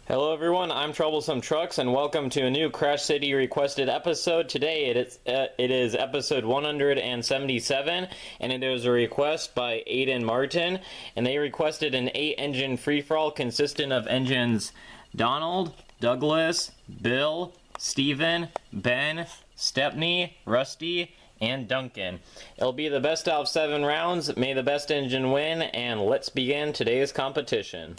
Hello everyone, I'm Troublesome Trucks and welcome to a new Crash City requested episode. Today it is episode 177 and it is a request by Aiden Martin, and they requested an 8-engine free-for-all consistent of engines Donald, Douglas, Bill, Steven, Ben, Stepney, Rusty, and Duncan. It'll be the best out of 7 rounds. May the best engine win, and let's begin today's competition.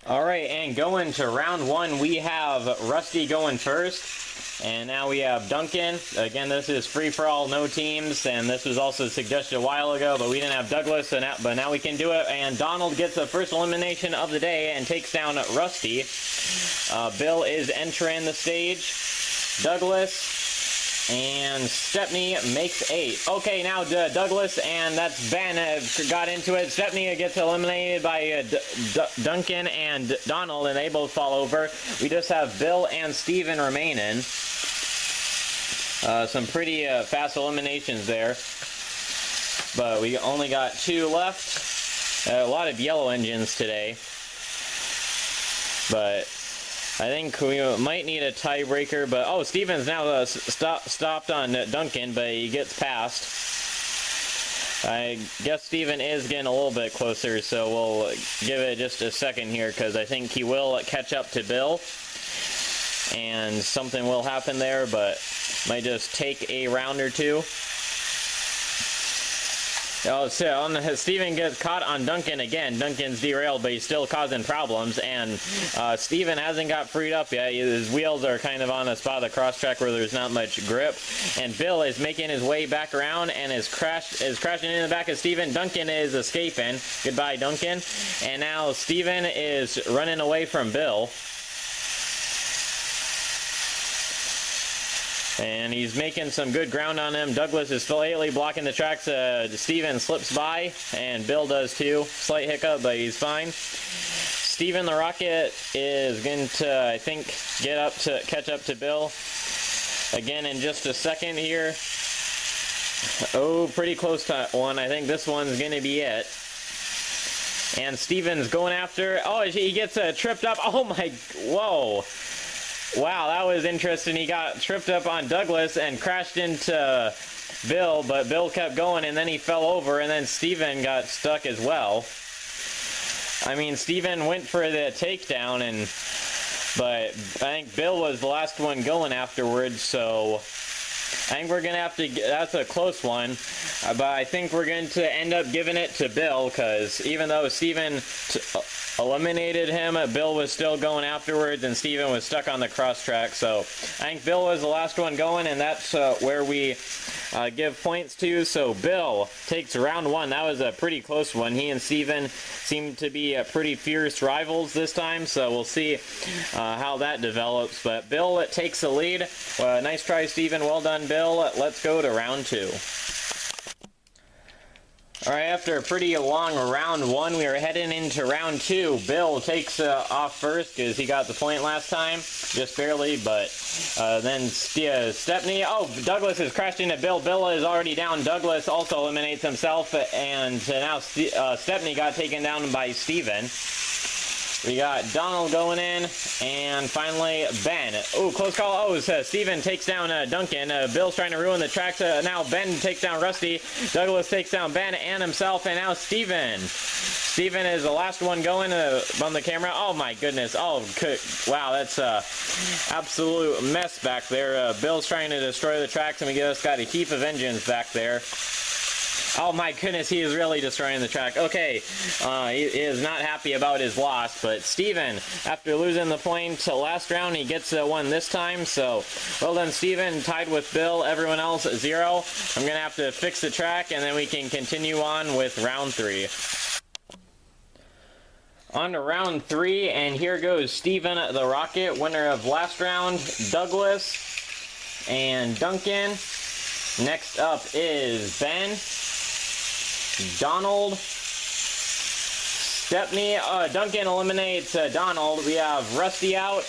Alright, and going to round 1, we have Rusty going first, and now we have Duncan. Again, this is free-for-all, no teams, and this was also suggested a while ago, but we didn't have Douglas, but now we can do it, and Donald gets the first elimination of the day and takes down Rusty. Bill is entering the stage. Douglas and Stepney makes 8. Okay, now Douglas and that's Ben got into it. Stepney gets eliminated by Duncan and Donald, and they both fall over. We just have Bill and Steven remaining. Some pretty fast eliminations there. But we only got 2 left. A lot of yellow engines today. But I think we might need a tiebreaker, but oh, Steven's now stopped on Duncan, but he gets past. I guess Steven is getting a little bit closer, so we'll give it just a second here, because I think he will catch up to Bill, and something will happen there, but might just take a round or two. Oh, so Steven gets caught on Duncan again. Duncan's derailed, but he's still causing problems, and Steven hasn't got freed up yet. His wheels are kind of on a spot of the cross-track where there's not much grip, and Bill is making his way back around and is crashing in the back of Steven. Duncan is escaping. Goodbye, Duncan. And now Steven is running away from Bill. And he's making some good ground on him. Douglas is slightly blocking the tracks. Steven slips by, and Bill does too. Slight hiccup, but he's fine. Steven the Rocket is going to, I think, catch up to Bill again in just a second here. Oh, pretty close to one. I think this one's going to be it. And Steven's going after. Oh, he gets tripped up. Oh my, whoa. Wow, that was interesting. He got tripped up on Douglas and crashed into Bill, but Bill kept going, and then he fell over, and then Steven got stuck as well. I mean, Steven went for the takedown, but I think Bill was the last one going afterwards, so I think we're going to have to, that's a close one, but I think we're going to end up giving it to Bill, because even though Steven eliminated him, Bill was still going afterwards, and Steven was stuck on the cross track. So I think Bill was the last one going, and that's where we give points to. So Bill takes round 1. That was a pretty close one. He and Steven seem to be pretty fierce rivals this time, so we'll see how that develops. But Bill takes the lead. Nice try, Steven. Well done, Bill. Let's go to round 2. Alright, after a pretty long round 1, we are heading into round 2. Bill takes off first because he got the point last time, just barely, but then Stepney, oh, Douglas has crashed into Bill. Bill is already down. Douglas also eliminates himself, and now Stepney got taken down by Steven. We got Donald going in, and finally Ben. Oh, close call. Oh, Steven takes down Duncan. Bill's trying to ruin the tracks. Now Ben takes down Rusty. Douglas takes down Ben and himself, and now Steven. Steven is the last one going on the camera. Oh my goodness. Oh, wow, that's absolute mess back there. Bill's trying to destroy the tracks, and we just got a heap of engines back there. Oh my goodness, he is really destroying the track. Okay, he is not happy about his loss, but Steven, after losing the point last round, he gets one this time, so well done, Steven. Tied with Bill, everyone else 0. I'm going to have to fix the track, and then we can continue on with round 3. On to round 3, and here goes Steven the Rocket, winner of last round, Douglas and Duncan. Next up is Ben, Donald, Stepney. Duncan eliminates Donald. We have Rusty out,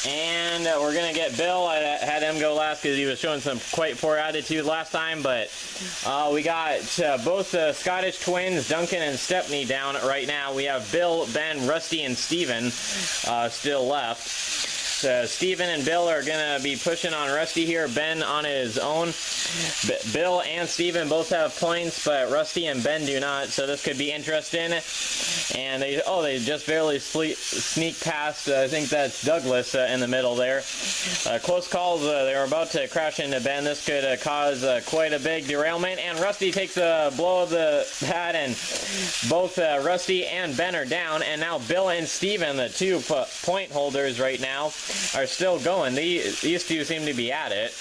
And we're going to get Bill. I had him go last because he was showing some quite poor attitude last time. But we got both the Scottish twins, Duncan and Stepney, down right now. We have Bill, Ben, Rusty, and Steven still left. Steven and Bill are going to be pushing on Rusty here. Ben on his own. Bill and Steven both have points, but Rusty and Ben do not, so this could be interesting. And they just barely sneak past, I think that's Douglas in the middle there. Close calls, they were about to crash into Ben. This could cause quite a big derailment, and Rusty takes a blow of the pad, and both Rusty and Ben are down, and now Bill and Steven, the 2 point holders right now, are still going. These two seem to be at it.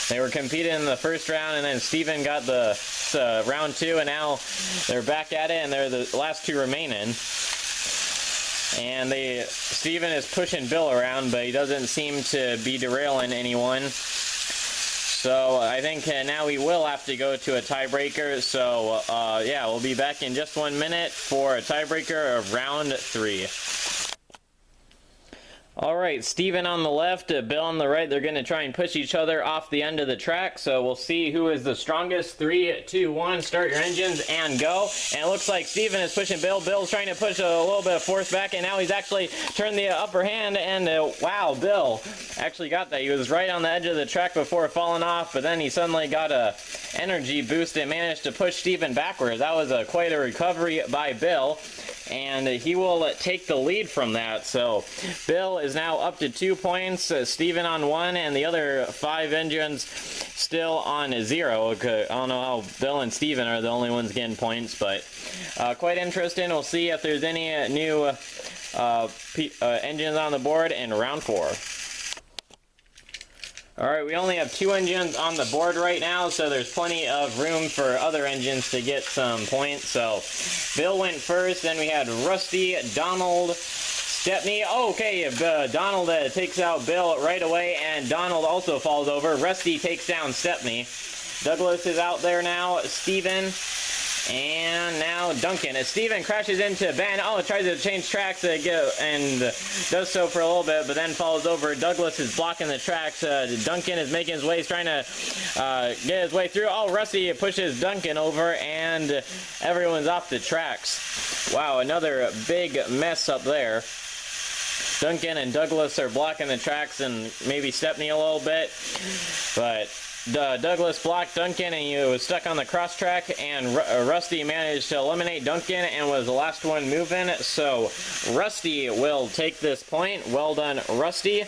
They were competing in the first round, and then Steven got the round 2, and now they're back at it, and they're the last 2 remaining. And Steven is pushing Bill around, but he doesn't seem to be derailing anyone. So I think now we will have to go to a tiebreaker. So yeah, we'll be back in just 1 minute for a tiebreaker of round 3. Alright, Steven on the left, Bill on the right. They're going to try and push each other off the end of the track, so we'll see who is the strongest. 3, 2, 1, start your engines and go. And it looks like Steven is pushing Bill. Bill's trying to push a little bit of force back, and now he's actually turned the upper hand, and wow, Bill actually got that. He was right on the edge of the track before falling off, but then he suddenly got a energy boost and managed to push Steven backwards. That was quite a recovery by Bill, and he will take the lead from that. So Bill is now up to 2 points, Steven on 1, and the other 5 engines still on 0. I don't know how Bill and Steven are the only ones getting points, but quite interesting. We'll see if there's any new engines on the board in round 4. Alright, we only have 2 engines on the board right now, so there's plenty of room for other engines to get some points. So Bill went first, then we had Rusty, Donald, Stepney. Oh, okay, Donald takes out Bill right away, and Donald also falls over. Rusty takes down Stepney. Douglas is out there now. Steven. And now Duncan. As Steven crashes into Ben, tries to change tracks and does so for a little bit, but then falls over. Douglas is blocking the tracks. Duncan is making his way. He's trying to get his way through. Oh, Rusty pushes Duncan over, and everyone's off the tracks. Wow, another big mess up there. Duncan and Douglas are blocking the tracks, and maybe Stepney a little bit, but Douglas blocked Duncan, and he was stuck on the cross track, and Rusty managed to eliminate Duncan and was the last one moving. So Rusty will take this point. Well done, Rusty.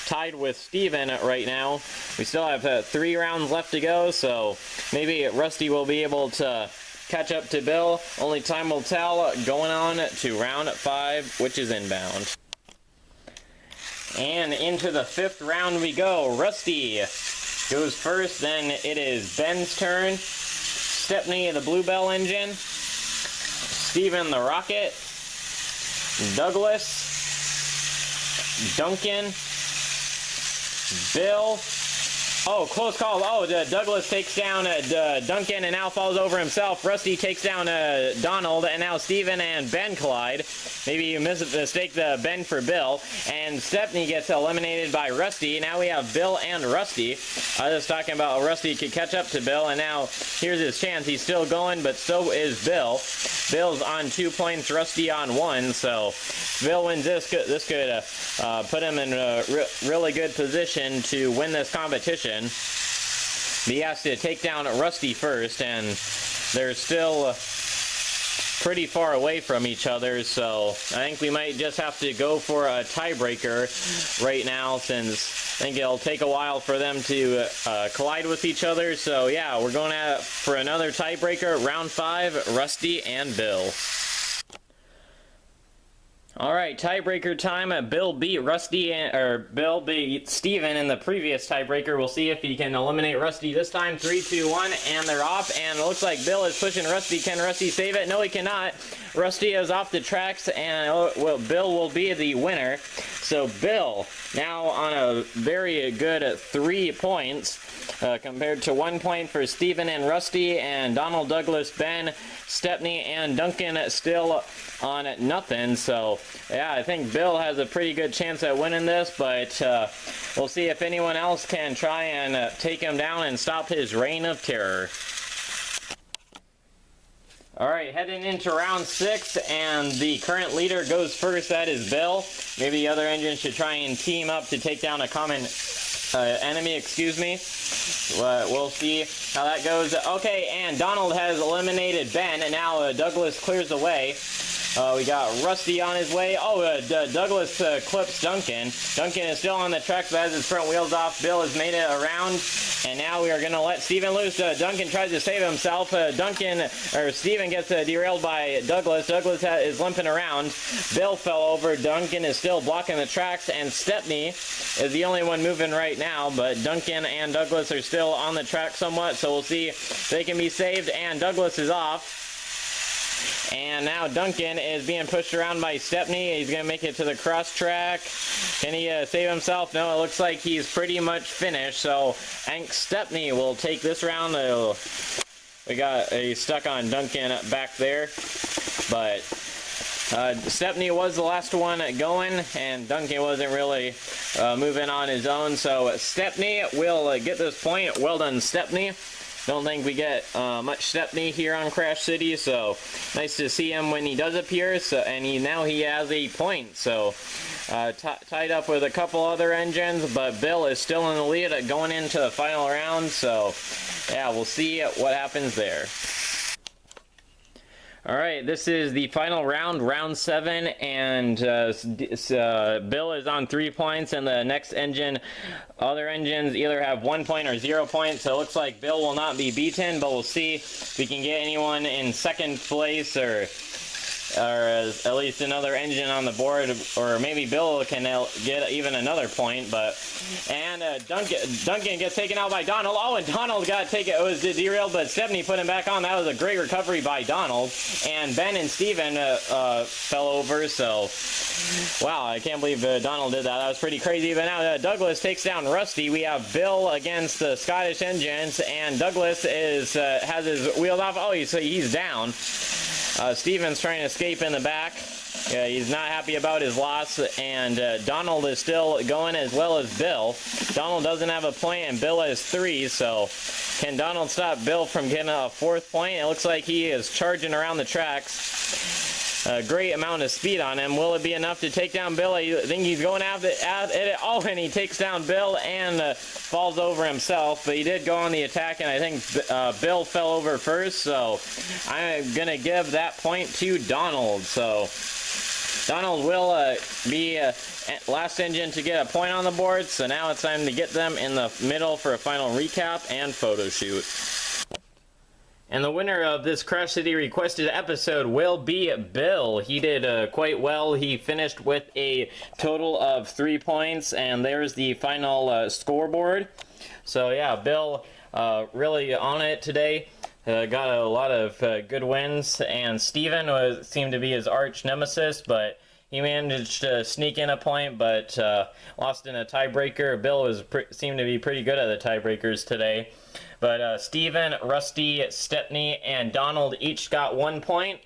Tied with Steven right now. We still have 3 rounds left to go, so maybe Rusty will be able to catch up to Bill. Only time will tell. Going on to round 5, which is inbound. And into the 5th round we go. Rusty goes first, then it is Ben's turn. Stepney, the Bluebell engine. Steven, the Rocket. Douglas. Duncan. Bill. Oh, close call. Oh, Douglas takes down Duncan and now falls over himself. Rusty takes down Donald, and now Steven and Ben collide. Maybe you mistake the Ben for Bill. And Stepney gets eliminated by Rusty. Now we have Bill and Rusty. I was talking about Rusty could catch up to Bill, and now here's his chance. He's still going, but so is Bill. Bill's on 2 points, Rusty on 1. So if Bill wins this could put him in a really good position to win this competition. But he has to take down Rusty first, and they're still pretty far away from each other, so I think we might just have to go for a tiebreaker right now, since I think it'll take a while for them to collide with each other. So yeah, we're going for another tiebreaker, round 5, Rusty and Bill. Alright, tiebreaker time. Bill beat Bill beat Steven in the previous tiebreaker. We'll see if he can eliminate Rusty this time. 3, 2, 1, and they're off. And it looks like Bill is pushing Rusty. Can Rusty save it? No, he cannot. Rusty is off the tracks, and Bill will be the winner. So Bill now on a very good 3 points compared to 1 point for Steven and Rusty, and Donald, Douglas, Ben, Stepney, and Duncan still on nothing. So yeah, I think Bill has a pretty good chance at winning this, but we'll see if anyone else can try and take him down and stop his reign of terror. Alright, heading into round 6, and the current leader goes first. That is Bill. Maybe the other engines should try and team up to take down a common enemy, excuse me. We'll see how that goes. Okay, and Donald has eliminated Ben, and now Douglas clears the way. We got Rusty on his way. Oh, Douglas clips Duncan. Duncan is still on the track, but has his front wheels off. Bill has made it around, and now we are going to let Steven loose. Duncan tries to save himself. Steven gets derailed by Douglas. Douglas is limping around. Bill fell over. Duncan is still blocking the tracks, and Stepney is the only one moving right now, but Duncan and Douglas are still on the track somewhat, so we'll see if they can be saved, and Douglas is off. And now Duncan is being pushed around by Stepney. He's going to make it to the cross track. Can he save himself? No, it looks like he's pretty much finished. So Hank Stepney will take this round. We got stuck on Duncan back there. But Stepney was the last one going, and Duncan wasn't really moving on his own. So Stepney will get this point. Well done, Stepney. Don't think we get much Stepney here on Crash City, so nice to see him when he does appear. So, and now he has a point, so tied up with a couple other engines, but Bill is still in the lead going into the final round. So yeah, we'll see what happens there. Alright, this is the final round, round 7, and Bill is on 3 points, and the next other engines either have 1 point or 0 points, so it looks like Bill will not be beaten, but we'll see if we can get anyone in second place, or at least another engine on the board, or maybe Bill can get even another point. And Duncan gets taken out by Donald. Oh, and Donald got taken. It was derailed, but Stepney put him back on. That was a great recovery by Donald. And Ben and Steven fell over. So, wow, I can't believe Donald did that. That was pretty crazy. But now Douglas takes down Rusty. We have Bill against the Scottish engines, and Douglas has his wheels off. Oh, he's down. Steven's trying to escape in the back. He's not happy about his loss, and Donald is still going as well as Bill. Donald doesn't have a point, and Bill has 3, so can Donald stop Bill from getting a 4th point? It looks like he is charging around the tracks. A great amount of speed on him. Will it be enough to take down Bill? I think he's going at it. Oh, and he takes down Bill and falls over himself, but he did go on the attack, and I think Bill fell over first, so I'm going to give that point to Donald. So Donald will be last engine to get a point on the board, so now it's time to get them in the middle for a final recap and photo shoot. And the winner of this Crash City requested episode will be Bill. He did quite well. He finished with a total of 3 points, and there's the final scoreboard. So yeah, Bill really on it today. Got a lot of good wins, and Steven seemed to be his arch nemesis, but he managed to sneak in a point, but lost in a tiebreaker. Bill seemed to be pretty good at the tiebreakers today. But Steven, Rusty, Stepney, and Donald each got 1 point.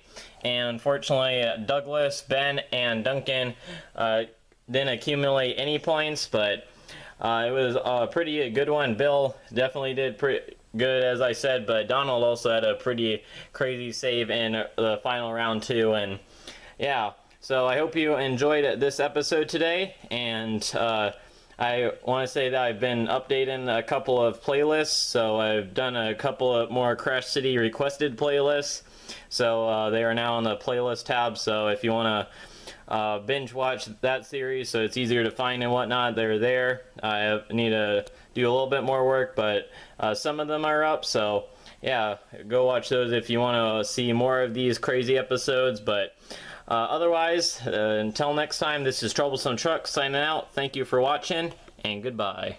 And unfortunately, Douglas, Ben, and Duncan didn't accumulate any points. But it was a pretty good one. Bill definitely did pretty good, as I said. But Donald also had a pretty crazy save in the final round, too. And yeah, so I hope you enjoyed this episode today. And I want to say that I've been updating a couple of playlists, so I've done a couple of more Crash City requested playlists, so they are now on the playlist tab. So if you want to binge watch that series so it's easier to find and whatnot, they're there. I need to do a little bit more work, but some of them are up, so yeah, go watch those if you want to see more of these crazy episodes. But otherwise, until next time, this is Troublesome Truck signing out. Thank you for watching, and goodbye.